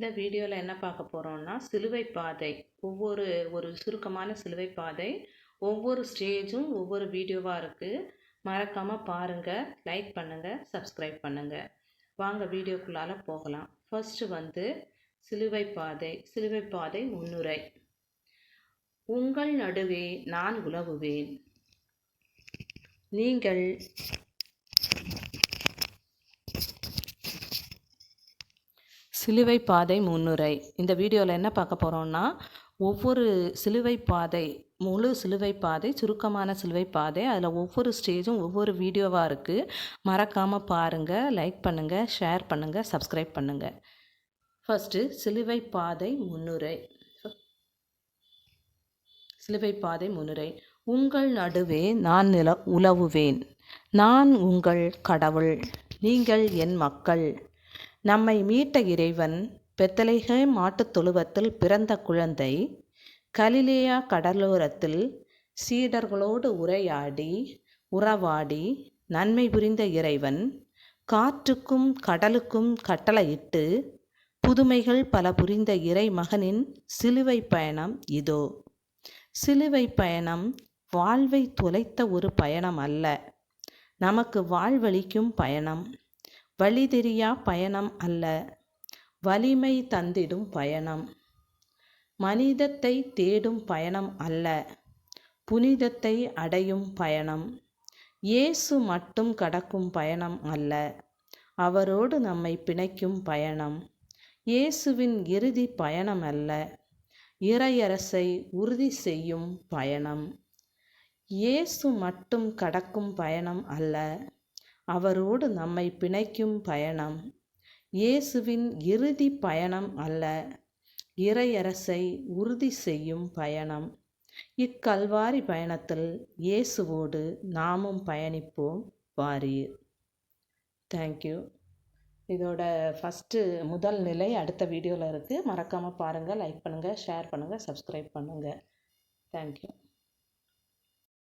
இந்த வீடியோவில் என்ன பார்க்க போகிறோம்னா சிலுவை பாதை. ஒரு சுருக்கமான சிலுவை பாதை. ஒவ்வொரு ஸ்டேஜும் ஒவ்வொரு வீடியோவாக இருக்குது. மறக்காமல் பாருங்கள், லைக் பண்ணுங்கள், சப்ஸ்கிரைப் பண்ணுங்கள். வாங்க வீடியோக்குள்ளால போகலாம். ஃபர்ஸ்ட்டு சிலுவை பாதை முன்னுரை. உங்கள் நடுவே நான் உலவுவேன். நீங்கள் சிலுவை பாதை முன்னுரை. இந்த வீடியோவில் என்ன பார்க்க போகிறோம்னா, ஒவ்வொரு சிலுவை பாதை, முழு சிலுவை பாதை, சுருக்கமான சிலுவை பாதை, அதில் ஒவ்வொரு ஸ்டேஜும் ஒவ்வொரு வீடியோவாக இருக்குது. மறக்காமல் பாருங்கள், லைக் பண்ணுங்கள், ஷேர் பண்ணுங்கள், சப்ஸ்கிரைப் பண்ணுங்கள். ஃபஸ்ட்டு சிலுவை பாதை முன்னுரை. சிலுவை பாதை முன்னுரை. உங்கள் நடுவே நான் உலவுவேன். நான் உங்கள் கடவுள், நீங்கள் என் மக்கள். நம்மை மீட்ட இறைவன் பெத்லகேம் மாட்டுத் தொழுவத்தில் பிறந்த குழந்தை கலிலேயா கடலோரத்தில் சீடர்களோடு உறவாடி நன்மை புரிந்த இறைவன் காற்றுக்கும் கடலுக்கும் கட்டளையிட்டு புதுமைகள் பல புரிந்த இறை மகனின் சிலுவை பயணம் இதோ. சிலுவை பயணம் வாழ்வை தொலைத்த ஒரு பயணம் அல்ல, நமக்கு வாழ்வளிக்கும் பயணம். வழி தெரியா பயணம் அல்ல, வலிமை தந்திடும் பயணம். மனிதத்தை தேடும் பயணம் அல்ல, புனிதத்தை அடையும் பயணம். இயேசு மட்டும் கடக்கும் பயணம் அல்ல, அவரோடு நம்மை பிணைக்கும் பயணம். இயேசுவின் இறுதி பயணம் அல்ல, இறையரசை உறுதி செய்யும் பயணம். இயேசு மட்டும் கடக்கும் பயணம் அல்ல, அவரோடு நம்மை பிணைக்கும் பயணம். இயேசுவின் இறுதி பயணம் அல்ல, இறையரசை உறுதி செய்யும் பயணம். இக்கல்வாரி பயணத்தில் இயேசுவோடு நாமும் பயணிப்போம், வாரீர். தேங்க்யூ. இதோட முதல் நிலை அடுத்த வீடியோவில் இருக்குது. மறக்காமல் பாருங்கள், லைக் பண்ணுங்கள், ஷேர் பண்ணுங்கள், சப்ஸ்கிரைப் பண்ணுங்கள். தேங்க்யூ.